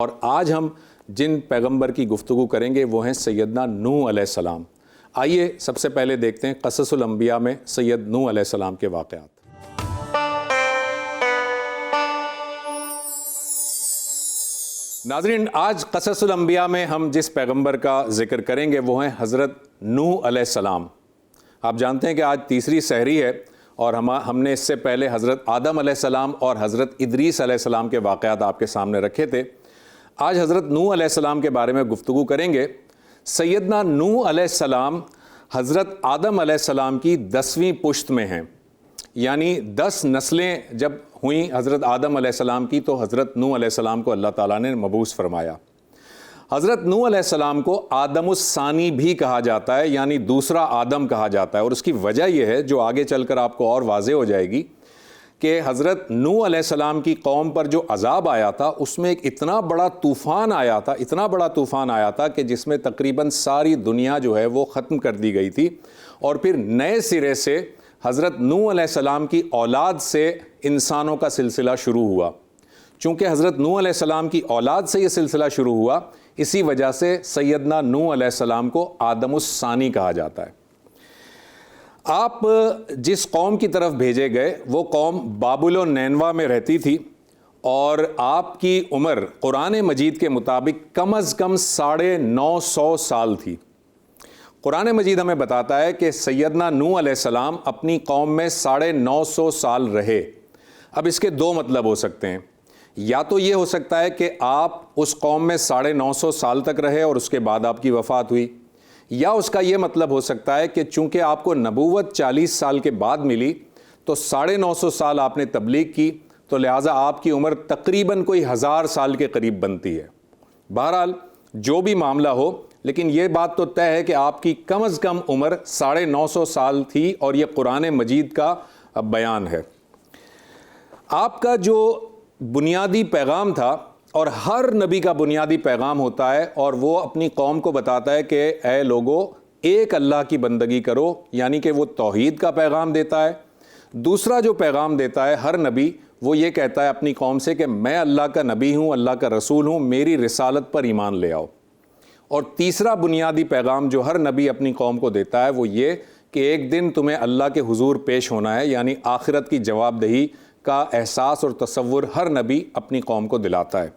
اور آج ہم جن پیغمبر کی گفتگو کریں گے وہ ہیں سیدنا نوح علیہ السلام۔ آئیے سب سے پہلے دیکھتے ہیں قصص الانبیاء میں سید نوح علیہ السلام کے واقعات۔ ناظرین، آج قصص الانبیاء میں ہم جس پیغمبر کا ذکر کریں گے وہ ہیں حضرت نوح علیہ السلام۔ آپ جانتے ہیں کہ آج تیسری سحری ہے اور ہم نے اس سے پہلے حضرت آدم علیہ السلام اور حضرت ادریس علیہ السلام کے واقعات آپ کے سامنے رکھے تھے۔ آج حضرت نوح علیہ السلام کے بارے میں گفتگو کریں گے۔ سیدنا نوح علیہ السلام حضرت آدم علیہ السلام کی 10ویں پشت میں ہیں، یعنی 10 نسلیں جب ہوئیں حضرت آدم علیہ السلام کی تو حضرت نوح علیہ السلام کو اللہ تعالیٰ نے مبعوث فرمایا۔ حضرت نوح علیہ السلام کو آدم الثانی بھی کہا جاتا ہے، یعنی دوسرا آدم کہا جاتا ہے، اور اس کی وجہ یہ ہے جو آگے چل کر آپ کو اور واضح ہو جائے گی کہ حضرت نوح علیہ السلام کی قوم پر جو عذاب آیا تھا اس میں ایک اتنا بڑا طوفان آیا تھا کہ جس میں تقریباً ساری دنیا جو ہے وہ ختم کر دی گئی تھی، اور پھر نئے سرے سے حضرت نوح علیہ السلام کی اولاد سے انسانوں کا سلسلہ شروع ہوا۔ چونکہ حضرت نوح علیہ السلام کی اولاد سے یہ سلسلہ شروع ہوا، اسی وجہ سے سیدنا نوح علیہ السلام کو آدم الثانی کہا جاتا ہے۔ آپ جس قوم کی طرف بھیجے گئے وہ قوم بابل و نینوا میں رہتی تھی، اور آپ کی عمر قرآن مجید کے مطابق کم از کم 950 سال تھی۔ قرآن مجید ہمیں بتاتا ہے کہ سیدنا نوح علیہ السلام اپنی قوم میں 950 سال رہے۔ اب اس کے 2 مطلب ہو سکتے ہیں، یا تو یہ ہو سکتا ہے کہ آپ اس قوم میں 950 سال تک رہے اور اس کے بعد آپ کی وفات ہوئی، یا اس کا یہ مطلب ہو سکتا ہے کہ چونکہ آپ کو نبوت 40 سال کے بعد ملی تو 950 سال آپ نے تبلیغ کی، تو لہٰذا آپ کی عمر تقریباً کوئی 1000 سال کے قریب بنتی ہے۔ بہرحال جو بھی معاملہ ہو، لیکن یہ بات تو طے ہے کہ آپ کی کم از کم عمر 950 سال تھی، اور یہ قرآن مجید کا بیان ہے۔ آپ کا جو بنیادی پیغام تھا، اور ہر نبی کا بنیادی پیغام ہوتا ہے، اور وہ اپنی قوم کو بتاتا ہے کہ اے لوگو ایک اللہ کی بندگی کرو، یعنی کہ وہ توحید کا پیغام دیتا ہے۔ دوسرا جو پیغام دیتا ہے ہر نبی، وہ یہ کہتا ہے اپنی قوم سے کہ میں اللہ کا نبی ہوں، اللہ کا رسول ہوں، میری رسالت پر ایمان لے آؤ۔ اور تیسرا بنیادی پیغام جو ہر نبی اپنی قوم کو دیتا ہے وہ یہ کہ ایک دن تمہیں اللہ کے حضور پیش ہونا ہے، یعنی آخرت کی جواب دہی کا احساس اور تصور ہر نبی اپنی قوم کو دلاتا ہے۔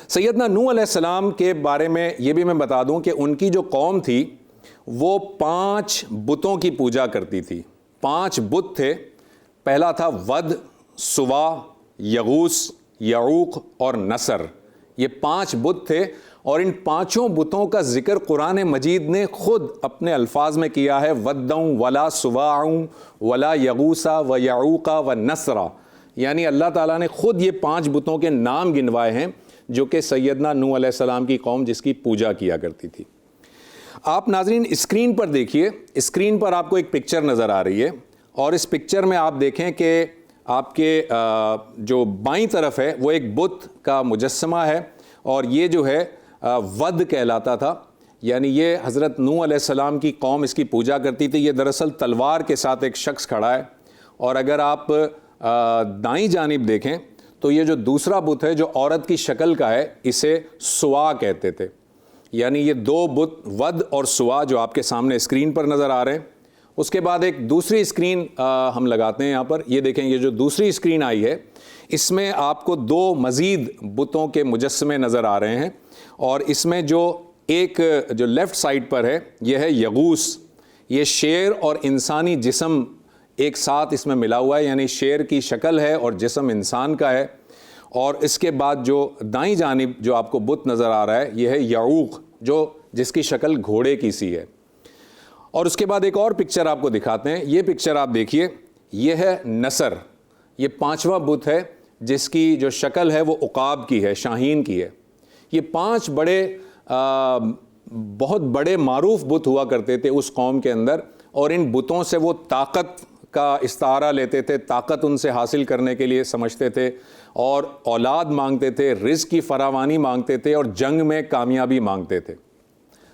سیدنا نوح علیہ السلام کے بارے میں یہ بھی میں بتا دوں کہ ان کی جو قوم تھی وہ 5 بتوں کی پوجا کرتی تھی۔ 5 بت تھے۔ پہلا تھا ود، سوا، یغوث، یعوق اور نصر۔ یہ 5 بت تھے، اور ان 5 بتوں کا ذکر قرآن مجید نے خود اپنے الفاظ میں کیا ہے، ودّوں ولا سواعوں ولا یغوثا و یعوقا و نصرا، یعنی اللہ تعالیٰ نے خود یہ 5 بتوں کے نام گنوائے ہیں جو کہ سیدنا نوح علیہ السلام کی قوم جس کی پوجا کیا کرتی تھی۔ آپ ناظرین اسکرین پر دیکھیے، اسکرین پر آپ کو ایک پکچر نظر آ رہی ہے، اور اس پکچر میں آپ دیکھیں کہ آپ کے جو بائیں طرف ہے وہ ایک بت کا مجسمہ ہے، اور یہ جو ہے ود کہلاتا تھا، یعنی یہ حضرت نوح علیہ السلام کی قوم اس کی پوجا کرتی تھی۔ یہ دراصل تلوار کے ساتھ ایک شخص کھڑا ہے، اور اگر آپ دائیں جانب دیکھیں تو یہ جو دوسرا بت ہے جو عورت کی شکل کا ہے اسے سوا کہتے تھے، یعنی یہ 2 بت ود اور سوا جو آپ کے سامنے اسکرین پر نظر آ رہے ہیں۔ اس کے بعد ایک دوسری اسکرین ہم لگاتے ہیں یہاں پر، یہ دیکھیں یہ جو دوسری اسکرین آئی ہے اس میں آپ کو 2 مزید بتوں کے مجسمے نظر آ رہے ہیں، اور اس میں جو ایک جو لیفٹ سائڈ پر ہے یہ ہے یغوث۔ یہ شیر اور انسانی جسم ایک ساتھ اس میں ملا ہوا ہے، یعنی شیر کی شکل ہے اور جسم انسان کا ہے۔ اور اس کے بعد جو دائیں جانب جو آپ کو بت نظر آ رہا ہے یہ ہے یعوق، جس کی شکل گھوڑے کی سی ہے۔ اور اس کے بعد ایک اور پکچر آپ کو دکھاتے ہیں، یہ پکچر آپ دیکھیے، یہ ہے نصر۔ یہ 5واں بت ہے جس کی جو شکل ہے وہ عقاب کی ہے، شاہین کی ہے۔ یہ 5 بہت بڑے معروف بت ہوا کرتے تھے اس قوم کے اندر، اور ان بتوں سے وہ طاقت کا استعارہ لیتے تھے، طاقت ان سے حاصل کرنے کے لیے سمجھتے تھے، اور اولاد مانگتے تھے، رزق کی فراوانی مانگتے تھے، اور جنگ میں کامیابی مانگتے تھے۔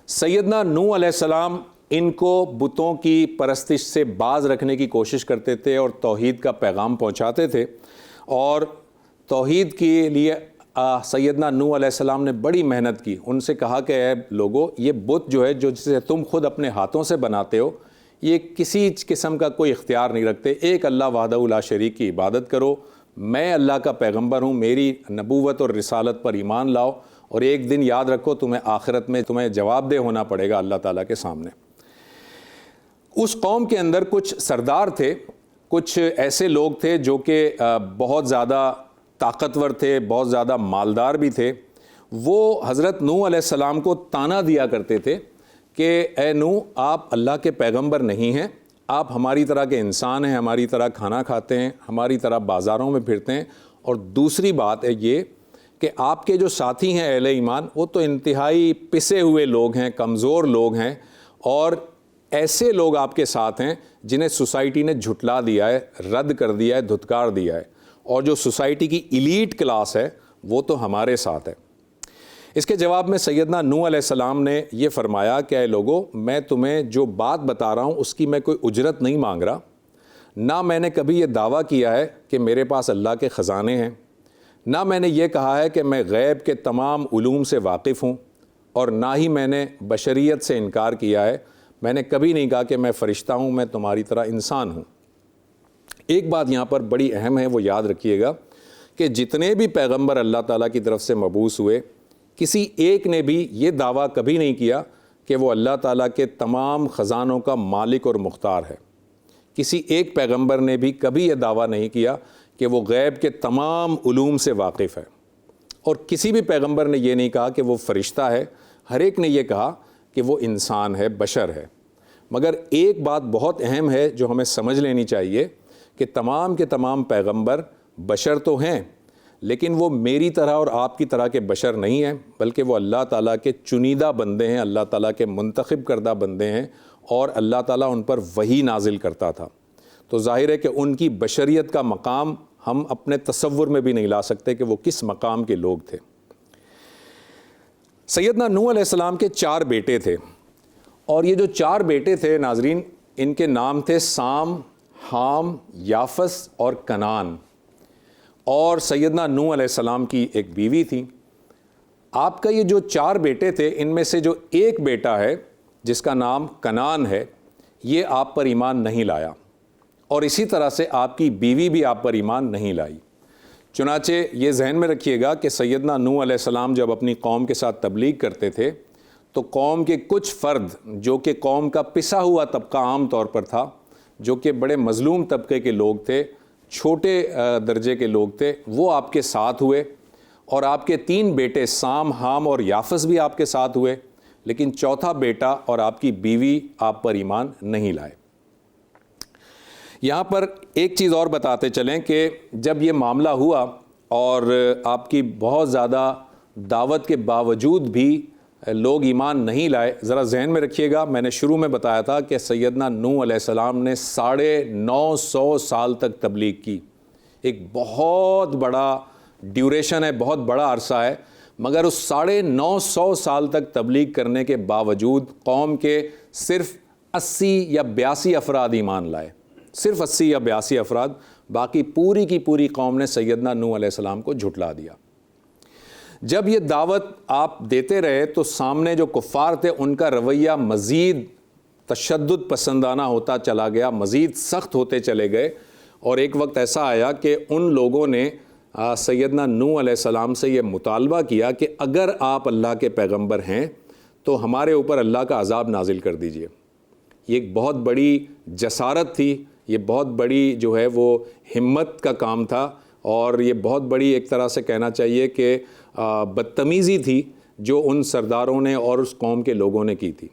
سیدنا نوح علیہ السلام ان کو بتوں کی پرستش سے باز رکھنے کی کوشش کرتے تھے اور توحید کا پیغام پہنچاتے تھے، اور توحید کے لیے سیدنا نوح علیہ السلام نے بڑی محنت کی. ان سے کہا کہ اے لوگو، یہ بت جو ہے جسے تم خود اپنے ہاتھوں سے بناتے ہو، یہ کسی قسم کا کوئی اختیار نہیں رکھتے. ایک اللہ وحدہ لا شریک کی عبادت کرو. میں اللہ کا پیغمبر ہوں، میری نبوت اور رسالت پر ایمان لاؤ، اور ایک دن یاد رکھو تمہیں آخرت میں تمہیں جواب دہ ہونا پڑے گا اللہ تعالیٰ کے سامنے. اس قوم کے اندر کچھ سردار تھے، کچھ ایسے لوگ تھے جو کہ بہت زیادہ طاقتور تھے، بہت زیادہ مالدار بھی تھے. وہ حضرت نوح علیہ السلام کو طعنہ دیا کرتے تھے کہ اے نوح، آپ اللہ کے پیغمبر نہیں ہیں، آپ ہماری طرح کے انسان ہیں، ہماری طرح کھانا کھاتے ہیں، ہماری طرح بازاروں میں پھرتے ہیں. اور دوسری بات ہے یہ کہ آپ کے جو ساتھی ہیں اہل ایمان، وہ تو انتہائی پسے ہوئے لوگ ہیں، کمزور لوگ ہیں، اور ایسے لوگ آپ کے ساتھ ہیں جنہیں سوسائٹی نے جھٹلا دیا ہے، رد کر دیا ہے، دھتکار دیا ہے، اور جو سوسائٹی کی ایلیٹ کلاس ہے وہ تو ہمارے ساتھ ہے. اس کے جواب میں سیدنا نوح علیہ السلام نے یہ فرمایا کہ اے لوگو، میں تمہیں جو بات بتا رہا ہوں اس کی میں کوئی اجرت نہیں مانگ رہا. نہ میں نے کبھی یہ دعویٰ کیا ہے کہ میرے پاس اللہ کے خزانے ہیں، نہ میں نے یہ کہا ہے کہ میں غیب کے تمام علوم سے واقف ہوں، اور نہ ہی میں نے بشریت سے انکار کیا ہے. میں نے کبھی نہیں کہا کہ میں فرشتہ ہوں، میں تمہاری طرح انسان ہوں. ایک بات یہاں پر بڑی اہم ہے، وہ یاد رکھیے گا کہ جتنے بھی پیغمبر اللہ تعالیٰ کی طرف سے مبعوث ہوئے، کسی ایک نے بھی یہ دعویٰ کبھی نہیں کیا کہ وہ اللہ تعالیٰ کے تمام خزانوں کا مالک اور مختار ہے. کسی ایک پیغمبر نے بھی کبھی یہ دعویٰ نہیں کیا کہ وہ غیب کے تمام علوم سے واقف ہے. اور کسی بھی پیغمبر نے یہ نہیں کہا کہ وہ فرشتہ ہے. ہر ایک نے یہ کہا کہ وہ انسان ہے، بشر ہے. مگر ایک بات بہت اہم ہے جو ہمیں سمجھ لینی چاہیے کہ تمام کے تمام پیغمبر بشر تو ہیں، لیکن وہ میری طرح اور آپ کی طرح کے بشر نہیں ہیں، بلکہ وہ اللہ تعالیٰ کے چنیدہ بندے ہیں، اللہ تعالیٰ کے منتخب کردہ بندے ہیں، اور اللہ تعالیٰ ان پر وحی نازل کرتا تھا. تو ظاہر ہے کہ ان کی بشریت کا مقام ہم اپنے تصور میں بھی نہیں لا سکتے کہ وہ کس مقام کے لوگ تھے. سیدنا نوح علیہ السلام کے 4 بیٹے تھے، اور یہ جو 4 بیٹے تھے ناظرین، ان کے نام تھے سام، حام، یافس اور کنعان. اور سیدنا نوح علیہ السلام کی ایک بیوی تھی. آپ کا یہ جو 4 بیٹے تھے، ان میں سے جو ایک بیٹا ہے جس کا نام کنعان ہے، یہ آپ پر ایمان نہیں لایا، اور اسی طرح سے آپ کی بیوی بھی آپ پر ایمان نہیں لائی. چنانچہ یہ ذہن میں رکھیے گا کہ سیدنا نوح علیہ السلام جب اپنی قوم کے ساتھ تبلیغ کرتے تھے تو قوم کے کچھ فرد جو کہ قوم کا پسا ہوا طبقہ عام طور پر تھا، جو کہ بڑے مظلوم طبقے کے لوگ تھے، چھوٹے درجے کے لوگ تھے، وہ آپ کے ساتھ ہوئے، اور آپ کے 3 بیٹے سام، حام اور یافس بھی آپ کے ساتھ ہوئے، لیکن چوتھا بیٹا اور آپ کی بیوی آپ پر ایمان نہیں لائے. یہاں پر ایک چیز اور بتاتے چلیں کہ جب یہ معاملہ ہوا اور آپ کی بہت زیادہ دعوت کے باوجود بھی لوگ ایمان نہیں لائے، ذرا ذہن میں رکھیے گا، میں نے شروع میں بتایا تھا کہ سیدنا نوح علیہ السلام نے 950 سال تک تبلیغ کی. ایک بہت بڑا ڈیوریشن ہے، بہت بڑا عرصہ ہے، مگر اس 950 سال تک تبلیغ کرنے کے باوجود قوم کے صرف 80 یا 82 افراد ایمان لائے. صرف 80 یا 82 افراد، باقی پوری کی پوری قوم نے سیدنا نوح علیہ السلام کو جھٹلا دیا. جب یہ دعوت آپ دیتے رہے تو سامنے جو کفار تھے ان کا رویہ مزید تشدد پسندانہ ہوتا چلا گیا، مزید سخت ہوتے چلے گئے، اور ایک وقت ایسا آیا کہ ان لوگوں نے سیدنا نوح علیہ السلام سے یہ مطالبہ کیا کہ اگر آپ اللہ کے پیغمبر ہیں تو ہمارے اوپر اللہ کا عذاب نازل کر دیجئے. یہ ایک بہت بڑی جسارت تھی، یہ بہت بڑی جو ہے وہ ہمت کا کام تھا، اور یہ بہت بڑی ایک طرح سے کہنا چاہیے کہ بدتمیزی تھی جو ان سرداروں نے اور اس قوم کے لوگوں نے کی تھی.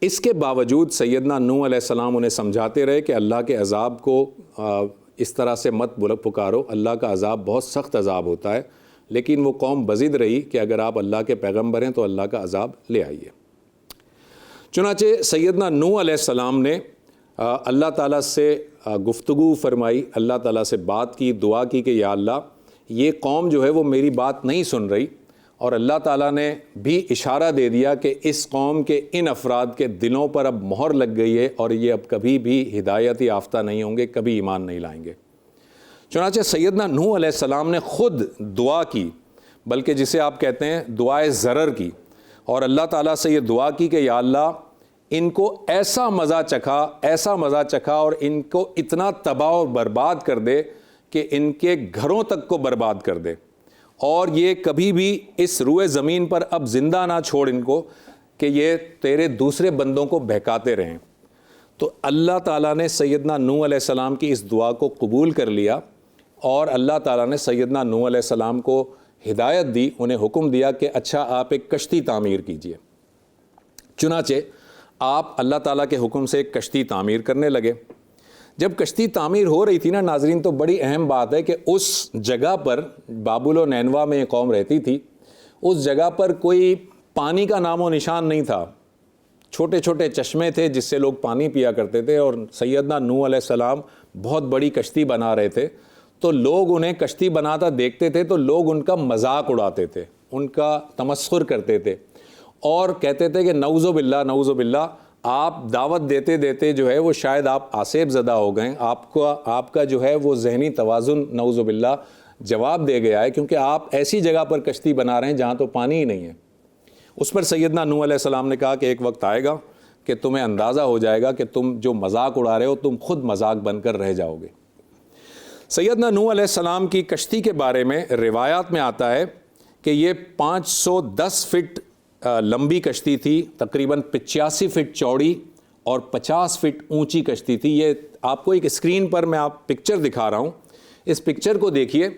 اس کے باوجود سیدنا نوح علیہ السلام انہیں سمجھاتے رہے کہ اللہ کے عذاب کو اس طرح سے مت پکارو، اللہ کا عذاب بہت سخت عذاب ہوتا ہے. لیکن وہ قوم بضد رہی کہ اگر آپ اللہ کے پیغمبر ہیں تو اللہ کا عذاب لے آئیے. چنانچہ سیدنا نوح علیہ السلام نے اللہ تعالیٰ سے گفتگو فرمائی، اللہ تعالیٰ سے بات کی، دعا کی کہ یا اللہ یہ قوم جو ہے وہ میری بات نہیں سن رہی، اور اللہ تعالیٰ نے بھی اشارہ دے دیا کہ اس قوم کے ان افراد کے دلوں پر اب مہر لگ گئی ہے اور یہ اب کبھی بھی ہدایت یافتہ نہیں ہوں گے، کبھی ایمان نہیں لائیں گے. چنانچہ سیدنا نوح علیہ السلام نے خود دعا کی بلکہ جسے آپ کہتے ہیں دعائے ضرر کی، اور اللہ تعالیٰ سے یہ دعا کی کہ یا اللہ ان کو ایسا مزہ چکھا اور ان کو اتنا تباہ و برباد کر دے کہ ان کے گھروں تک کو برباد کر دے، اور یہ کبھی بھی اس روئے زمین پر اب زندہ نہ چھوڑ ان کو کہ یہ تیرے دوسرے بندوں کو بہکاتے رہیں۔ تو اللہ تعالیٰ نے سیدنا نوح علیہ السلام کی اس دعا کو قبول کر لیا، اور اللہ تعالیٰ نے سیدنا نوح علیہ السلام کو ہدایت دی، انہیں حکم دیا کہ اچھا آپ ایک کشتی تعمیر کیجئے۔ چنانچہ آپ اللہ تعالیٰ کے حکم سے ایک کشتی تعمیر کرنے لگے۔ جب کشتی تعمیر ہو رہی تھی نا ناظرین، تو بڑی اہم بات ہے کہ اس جگہ پر بابل و نینوا میں یہ قوم رہتی تھی، اس جگہ پر کوئی پانی کا نام و نشان نہیں تھا، چھوٹے چھوٹے چشمے تھے جس سے لوگ پانی پیا کرتے تھے، اور سیدنا نوح علیہ السلام بہت بڑی کشتی بنا رہے تھے، تو لوگ انہیں کشتی بناتا دیکھتے تھے تو لوگ ان کا مذاق اڑاتے تھے، ان کا تمسخر کرتے تھے، اور کہتے تھے کہ نعوذ باللہ آپ دعوت دیتے دیتے جو ہے وہ شاید آپ آسیب زدہ ہو گئے، آپ کا جو ہے وہ ذہنی توازن نعوذ باللہ جواب دے گیا ہے، کیونکہ آپ ایسی جگہ پر کشتی بنا رہے ہیں جہاں تو پانی ہی نہیں ہے۔ اس پر سیدنا نوح علیہ السلام نے کہا کہ ایک وقت آئے گا کہ تمہیں اندازہ ہو جائے گا کہ تم جو مذاق اڑا رہے ہو تم خود مذاق بن کر رہ جاؤ گے۔ سیدنا نوح علیہ السلام کی کشتی کے بارے میں روایات میں آتا ہے کہ یہ 510 فٹ لمبی کشتی تھی، تقریباً 85 فٹ چوڑی اور 50 فٹ اونچی کشتی تھی۔ یہ آپ کو ایک اسکرین پر میں آپ پکچر دکھا رہا ہوں، اس پکچر کو دیکھیے،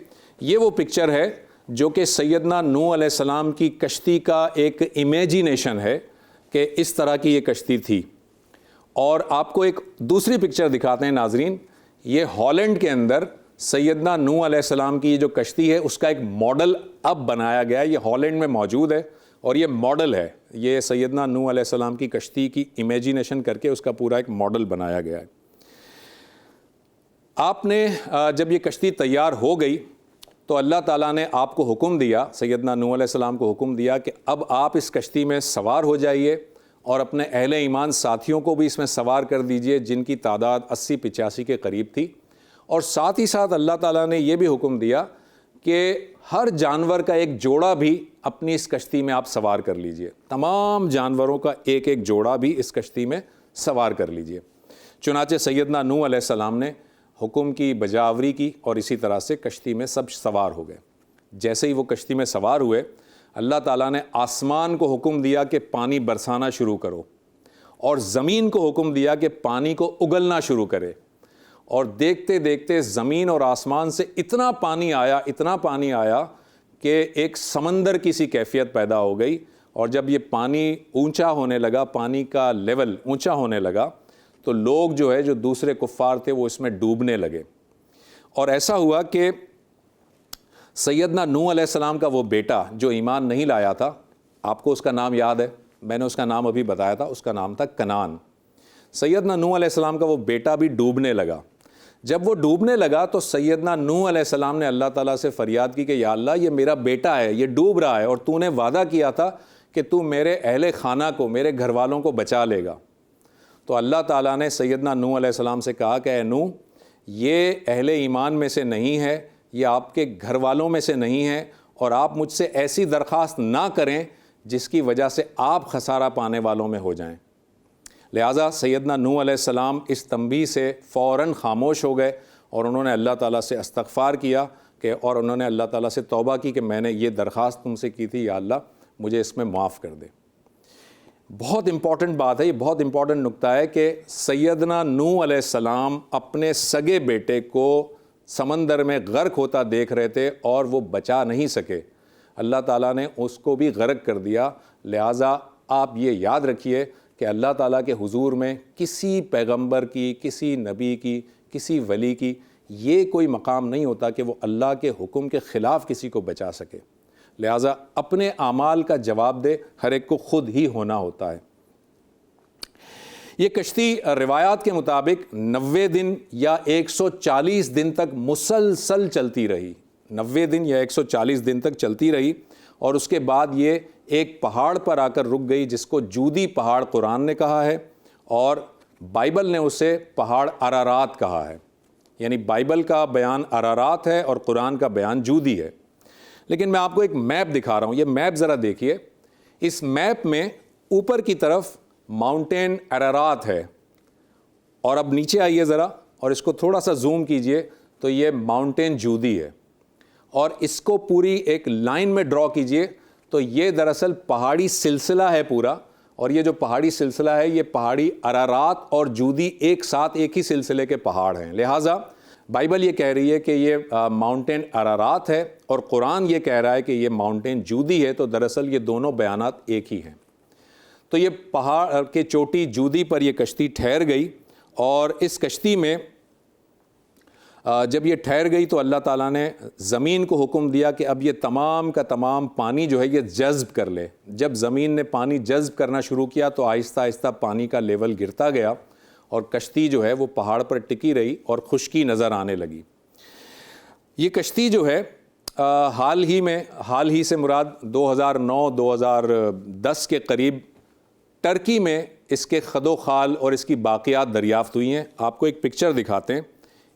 یہ وہ پکچر ہے جو کہ سیدنا نوح علیہ السلام کی کشتی کا ایک امیجینیشن ہے کہ اس طرح کی یہ کشتی تھی۔ اور آپ کو ایک دوسری پکچر دکھاتے ہیں ناظرین، یہ ہالینڈ کے اندر سیدنا نوح علیہ السلام کی یہ جو کشتی ہے اس کا ایک ماڈل اب بنایا گیا ہے، یہ ہالینڈ میں موجود ہے اور یہ ماڈل ہے، یہ سیدنا نوح علیہ السلام کی کشتی کی امیجینیشن کر کے اس کا پورا ایک ماڈل بنایا گیا ہے۔ آپ نے جب یہ کشتی تیار ہو گئی تو اللہ تعالیٰ نے آپ کو حکم دیا، سیدنا نوح علیہ السلام کو حکم دیا کہ اب آپ اس کشتی میں سوار ہو جائیے اور اپنے اہل ایمان ساتھیوں کو بھی اس میں سوار کر دیجئے جن کی تعداد 80-85 کے قریب تھی، اور ساتھ ہی ساتھ اللہ تعالیٰ نے یہ بھی حکم دیا کہ ہر جانور کا ایک جوڑا بھی اپنی اس کشتی میں آپ سوار کر لیجئے، تمام جانوروں کا ایک ایک جوڑا بھی اس کشتی میں سوار کر لیجئے۔ چنانچہ سیدنا نوح علیہ السلام نے حکم کی بجاوری کی اور اسی طرح سے کشتی میں سب سوار ہو گئے۔ جیسے ہی وہ کشتی میں سوار ہوئے، اللہ تعالیٰ نے آسمان کو حکم دیا کہ پانی برسانا شروع کرو، اور زمین کو حکم دیا کہ پانی کو اگلنا شروع کرے، اور دیکھتے دیکھتے زمین اور آسمان سے اتنا پانی آیا کہ ایک سمندر کی سی کیفیت پیدا ہو گئی، اور جب یہ پانی اونچا ہونے لگا، پانی کا لیول اونچا ہونے لگا، تو لوگ جو ہے جو دوسرے کفار تھے وہ اس میں ڈوبنے لگے۔ اور ایسا ہوا کہ سیدنا نوح علیہ السلام کا وہ بیٹا جو ایمان نہیں لایا تھا، آپ کو اس کا نام یاد ہے، میں نے اس کا نام ابھی بتایا تھا، اس کا نام تھا کنعان۔ سیدنا نوح علیہ السلام کا وہ بیٹا بھی ڈوبنے لگا۔ جب وہ ڈوبنے لگا تو سیدنا نوح علیہ السلام نے اللہ تعالیٰ سے فریاد کی کہ یا اللہ یہ میرا بیٹا ہے، یہ ڈوب رہا ہے، اور تو نے وعدہ کیا تھا کہ تو میرے اہل خانہ کو، میرے گھر والوں کو بچا لے گا۔ تو اللہ تعالیٰ نے سیدنا نوح علیہ السلام سے کہا کہ اے نوح، یہ اہل ایمان میں سے نہیں ہے، یہ آپ کے گھر والوں میں سے نہیں ہے، اور آپ مجھ سے ایسی درخواست نہ کریں جس کی وجہ سے آپ خسارہ پانے والوں میں ہو جائیں۔ لہٰذا سیدنا نوح علیہ السلام اس تنبیہ سے فوراً خاموش ہو گئے، اور انہوں نے اللہ تعالیٰ سے استغفار کیا اور انہوں نے اللہ تعالیٰ سے توبہ کی کہ میں نے یہ درخواست تم سے کی تھی، یا اللہ مجھے اس میں معاف کر دے۔ بہت امپورٹنٹ بات ہے، یہ بہت امپورٹنٹ نقطہ ہے کہ سیدنا نوح علیہ السلام اپنے سگے بیٹے کو سمندر میں غرق ہوتا دیکھ رہے تھے اور وہ بچا نہیں سکے، اللہ تعالیٰ نے اس کو بھی غرق کر دیا۔ لہٰذا آپ یہ یاد رکھیے کہ اللہ تعالیٰ کے حضور میں کسی پیغمبر کی، کسی نبی کی، کسی ولی کی یہ کوئی مقام نہیں ہوتا کہ وہ اللہ کے حکم کے خلاف کسی کو بچا سکے، لہٰذا اپنے اعمال کا جواب دے ہر ایک کو خود ہی ہونا ہوتا ہے۔ یہ کشتی روایات کے مطابق 90 دن یا 140 دن تک مسلسل چلتی رہی، 90 دن یا 140 دن تک چلتی رہی، اور اس کے بعد یہ ایک پہاڑ پر آ کر رک گئی جس کو جودی پہاڑ قرآن نے کہا ہے، اور بائبل نے اسے پہاڑ ارارات کہا ہے، یعنی بائبل کا بیان ارارات ہے اور قرآن کا بیان جودی ہے۔ لیکن میں آپ کو ایک میپ دکھا رہا ہوں. یہ میپ ذرا دیکھیے. اس میپ میں اوپر کی طرف ماؤنٹین عرارات ہے, اور اب نیچے آئیے ذرا اور اس کو تھوڑا سا زوم کیجئے تو یہ ماؤنٹین جودی ہے, اور اس کو پوری ایک لائن میں ڈرا کیجئے تو یہ دراصل پہاڑی سلسلہ ہے پورا, اور یہ جو پہاڑی سلسلہ ہے یہ پہاڑی عرارات اور جودی ایک ساتھ ایک ہی سلسلے کے پہاڑ ہیں. لہٰذا بائبل یہ کہہ رہی ہے کہ یہ ماؤنٹین عرارات ہے اور قرآن یہ کہہ رہا ہے کہ یہ ماؤنٹین جودی ہے, تو دراصل یہ دونوں بیانات ایک ہی ہیں. تو یہ پہاڑ کے چوٹی جودی پر یہ کشتی ٹھہر گئی, اور اس کشتی میں جب یہ ٹھہر گئی تو اللہ تعالیٰ نے زمین کو حکم دیا کہ اب یہ تمام کا تمام پانی جو ہے یہ جذب کر لے. جب زمین نے پانی جذب کرنا شروع کیا تو آہستہ آہستہ پانی کا لیول گرتا گیا, اور کشتی جو ہے وہ پہاڑ پر ٹکی رہی اور خشکی نظر آنے لگی. یہ کشتی جو ہے حال ہی سے مراد 2009-2010 کے قریب ٹرکی میں اس کے خد و خال اور اس کی باقیات دریافت ہوئی ہیں. آپ کو ایک پکچر دکھاتے ہیں.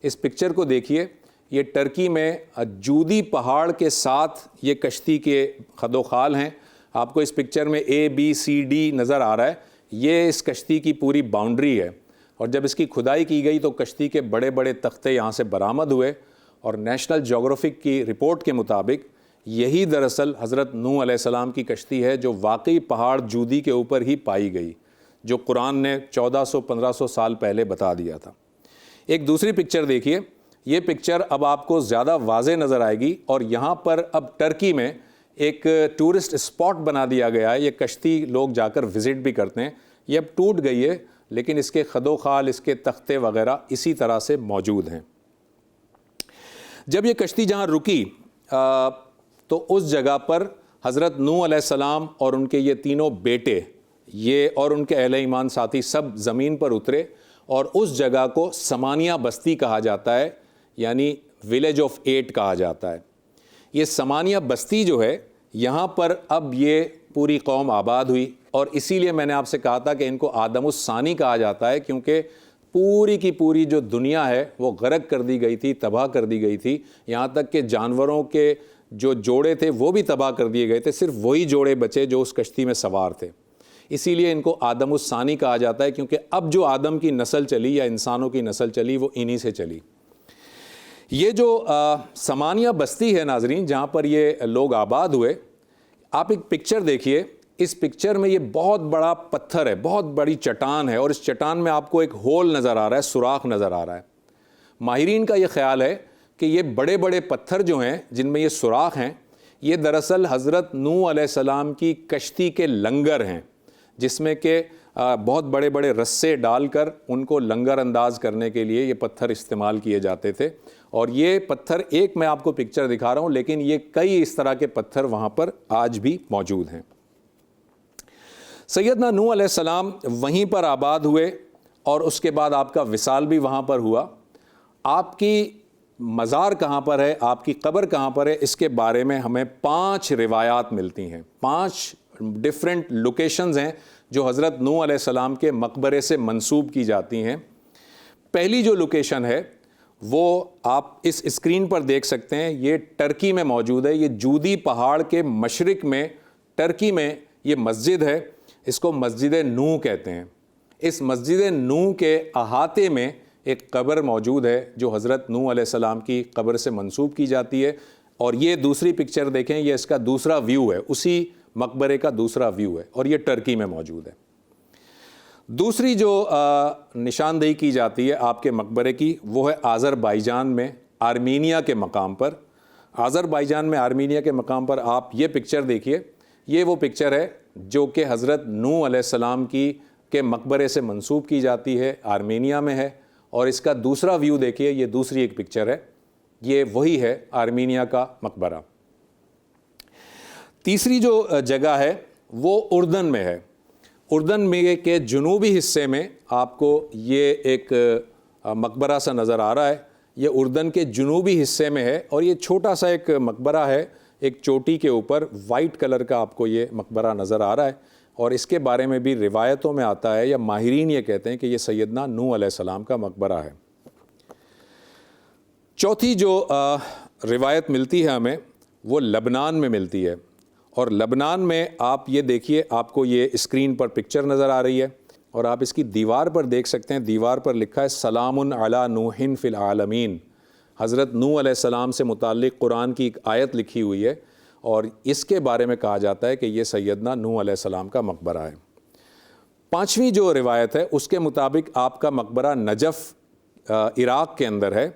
اس پکچر کو دیکھیے. یہ ٹرکی میں جودی پہاڑ کے ساتھ یہ کشتی کے خد و خال ہیں. آپ کو اس پکچر میں ABCD نظر آ رہا ہے. یہ اس کشتی کی پوری باؤنڈری ہے, اور جب اس کی کھدائی کی گئی تو کشتی کے بڑے بڑے تختے یہاں سے برآمد ہوئے, اور نیشنل جیوگرافک کی رپورٹ کے مطابق یہی دراصل حضرت نوح علیہ السلام کی کشتی ہے جو واقعی پہاڑ جودی کے اوپر ہی پائی گئی, جو قرآن نے 1400-1500 سال پہلے بتا دیا تھا. ایک دوسری پکچر دیکھیے. یہ پکچر اب آپ کو زیادہ واضح نظر آئے گی, اور یہاں پر اب ٹرکی میں ایک ٹورسٹ اسپاٹ بنا دیا گیا ہے. یہ کشتی لوگ جا کر وزٹ بھی کرتے ہیں. یہ اب ٹوٹ گئی ہے, لیکن اس کے خد و خال, اس کے تختے وغیرہ اسی طرح سے موجود ہیں. جب یہ کشتی جہاں رکی تو اس جگہ پر حضرت نوح علیہ السلام اور ان کے یہ تینوں بیٹے یہ اور ان کے اہل ایمان ساتھی سب زمین پر اترے, اور اس جگہ کو سمانیہ بستی کہا جاتا ہے, یعنی ولیج آف 8 کہا جاتا ہے. یہ سمانیہ بستی جو ہے یہاں پر اب یہ پوری قوم آباد ہوئی, اور اسی لیے میں نے آپ سے کہا تھا کہ ان کو آدم الثانی کہا جاتا ہے, کیونکہ پوری کی پوری جو دنیا ہے وہ غرق کر دی گئی تھی, تباہ کر دی گئی تھی. یہاں تک کہ جانوروں کے جو جوڑے تھے وہ بھی تباہ کر دیے گئے تھے, صرف وہی جوڑے بچے جو اس کشتی میں سوار تھے. اسی لیے ان کو آدم الثانی کہا جاتا ہے, کیونکہ اب جو آدم کی نسل چلی یا انسانوں کی نسل چلی وہ انہی سے چلی. یہ جو سمانیہ بستی ہے ناظرین, جہاں پر یہ لوگ آباد ہوئے, آپ ایک پکچر دیکھیے. اس پکچر میں یہ بہت بڑا پتھر ہے, بہت بڑی چٹان ہے, اور اس چٹان میں آپ کو ایک ہول نظر آ رہا ہے, سوراخ نظر آ رہا ہے. ماہرین کا یہ خیال ہے کہ یہ بڑے بڑے پتھر جو ہیں جن میں یہ سوراخ ہیں, یہ دراصل حضرت نوح علیہ السلام کی کشتی کے لنگر ہیں, جس میں کہ بہت بڑے بڑے رسے ڈال کر ان کو لنگر انداز کرنے کے لیے یہ پتھر استعمال کیے جاتے تھے. اور یہ پتھر ایک میں آپ کو پکچر دکھا رہا ہوں, لیکن یہ کئی اس طرح کے پتھر وہاں پر آج بھی موجود ہیں. سیدنا نوح علیہ السلام وہیں پر آباد ہوئے, اور اس کے بعد آپ کا وصال بھی وہاں پر ہوا. آپ کی مزار کہاں پر ہے, آپ کی قبر کہاں پر ہے, اس کے بارے میں ہمیں 5 روایات ملتی ہیں. 5 ڈیفرنٹ لوکیشنز ہیں جو حضرت نوح علیہ السلام کے مقبرے سے منسوب کی جاتی ہیں. پہلی جو لوکیشن ہے وہ آپ اس اسکرین پر دیکھ سکتے ہیں. یہ ٹرکی میں موجود ہے. یہ جودی پہاڑ کے مشرق میں ٹرکی میں یہ مسجد ہے. اس کو مسجد نوح کہتے ہیں. اس مسجد نوح کے احاطے میں ایک قبر موجود ہے جو حضرت نوح علیہ السلام کی قبر سے منسوب کی جاتی ہے. اور یہ دوسری پکچر دیکھیں, یہ اس کا دوسرا ویو ہے, اسی مقبرے کا دوسرا ویو ہے, اور یہ ٹرکی میں موجود ہے. دوسری جو نشاندہی کی جاتی ہے آپ کے مقبرے کی وہ ہے آذربائیجان میں آرمینیا کے مقام پر. آذربائیجان میں آرمینیا کے مقام پر آپ یہ پکچر دیکھیے. یہ وہ پکچر ہے جو کہ حضرت نوح علیہ السلام کے مقبرے سے منسوب کی جاتی ہے, آرمینیا میں ہے. اور اس کا دوسرا ویو دیکھیے, یہ دوسری ایک پکچر ہے, یہ وہی ہے آرمینیا کا مقبرہ. تیسری جو جگہ ہے وہ اردن میں ہے. اردن میں کے جنوبی حصے میں آپ کو یہ ایک مقبرہ سا نظر آ رہا ہے. یہ اردن کے جنوبی حصے میں ہے, اور یہ چھوٹا سا ایک مقبرہ ہے, ایک چوٹی کے اوپر وائٹ کلر کا آپ کو یہ مقبرہ نظر آ رہا ہے. اور اس کے بارے میں بھی روایتوں میں آتا ہے, یا ماہرین یہ کہتے ہیں کہ یہ سیدنا نوح علیہ السلام کا مقبرہ ہے. چوتھی جو روایت ملتی ہے ہمیں وہ لبنان میں ملتی ہے، اور لبنان میں آپ یہ دیکھیے، آپ کو یہ اسکرین پر پکچر نظر آ رہی ہے اور آپ اس کی دیوار پر دیکھ سکتے ہیں، دیوار پر لکھا ہے سلام علی نوح فی العالمین۔ حضرت نوح علیہ السلام سے متعلق قرآن کی ایک آیت لکھی ہوئی ہے اور اس کے بارے میں کہا جاتا ہے کہ یہ سیدنا نوح علیہ السلام کا مقبرہ ہے۔ پانچویں جو روایت ہے اس کے مطابق آپ کا مقبرہ نجف عراق کے اندر ہے،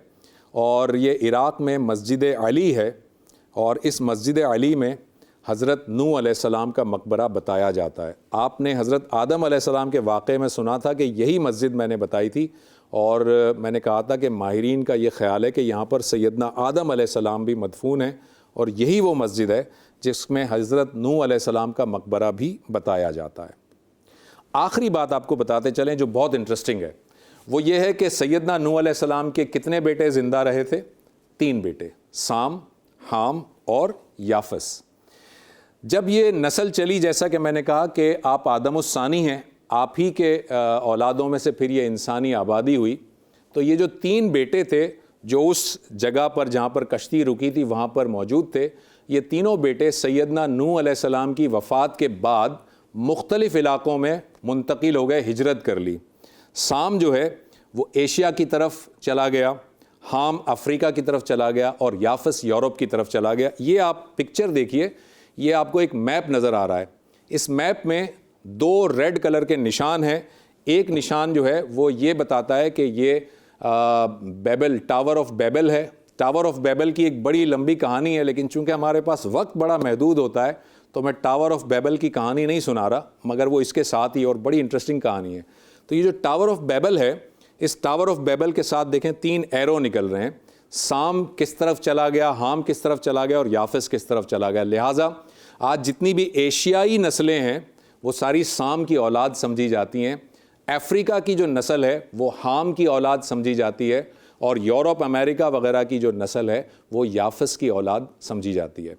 اور یہ عراق میں مسجد علی ہے، اور اس مسجد علی میں حضرت نوح علیہ السلام کا مقبرہ بتایا جاتا ہے۔ آپ نے حضرت آدم علیہ السلام کے واقعے میں سنا تھا کہ یہی مسجد میں نے بتائی تھی، اور میں نے کہا تھا کہ ماہرین کا یہ خیال ہے کہ یہاں پر سیدنا آدم علیہ السلام بھی مدفون ہیں، اور یہی وہ مسجد ہے جس میں حضرت نوح علیہ السلام کا مقبرہ بھی بتایا جاتا ہے۔ آخری بات آپ کو بتاتے چلیں جو بہت انٹرسٹنگ ہے، وہ یہ ہے کہ سیدنا نوح علیہ السلام کے کتنے بیٹے زندہ رہے تھے؟ 3 بیٹے، سام، حام اور یافس۔ جب یہ نسل چلی، جیسا کہ میں نے کہا کہ آپ آدم الثانی ہیں، آپ ہی کے اولادوں میں سے پھر یہ انسانی آبادی ہوئی، تو یہ جو 3 بیٹے تھے جو اس جگہ پر جہاں پر کشتی رکی تھی وہاں پر موجود تھے، یہ تینوں بیٹے سیدنا نوح علیہ السلام کی وفات کے بعد مختلف علاقوں میں منتقل ہو گئے، ہجرت کر لی۔ سام جو ہے وہ ایشیا کی طرف چلا گیا، حام افریقہ کی طرف چلا گیا، اور یافس یورپ کی طرف چلا گیا۔ یہ آپ پکچر دیکھیے، یہ آپ کو ایک میپ نظر آ رہا ہے۔ اس میپ میں 2 ریڈ کلر کے نشان ہیں۔ ایک نشان جو ہے وہ یہ بتاتا ہے کہ یہ بیبل، ٹاور آف بیبل ہے۔ ٹاور آف بیبل کی ایک بڑی لمبی کہانی ہے، لیکن چونکہ ہمارے پاس وقت بڑا محدود ہوتا ہے تو میں ٹاور آف بیبل کی کہانی نہیں سنا رہا، مگر وہ اس کے ساتھ ہی اور بڑی انٹرسٹنگ کہانی ہے۔ تو یہ جو ٹاور آف بیبل ہے، اس ٹاور آف بیبل کے ساتھ دیکھیں 3 ایرو نکل رہے ہیں۔ سام کس طرف چلا گیا، حام کس طرف چلا گیا، اور یافس کس طرف چلا گیا۔ لہٰذا آج جتنی بھی ایشیائی نسلیں ہیں وہ ساری سام کی اولاد سمجھی جاتی ہیں، افریقہ کی جو نسل ہے وہ حام کی اولاد سمجھی جاتی ہے، اور یورپ، امریکہ وغیرہ کی جو نسل ہے وہ یافس کی اولاد سمجھی جاتی ہے۔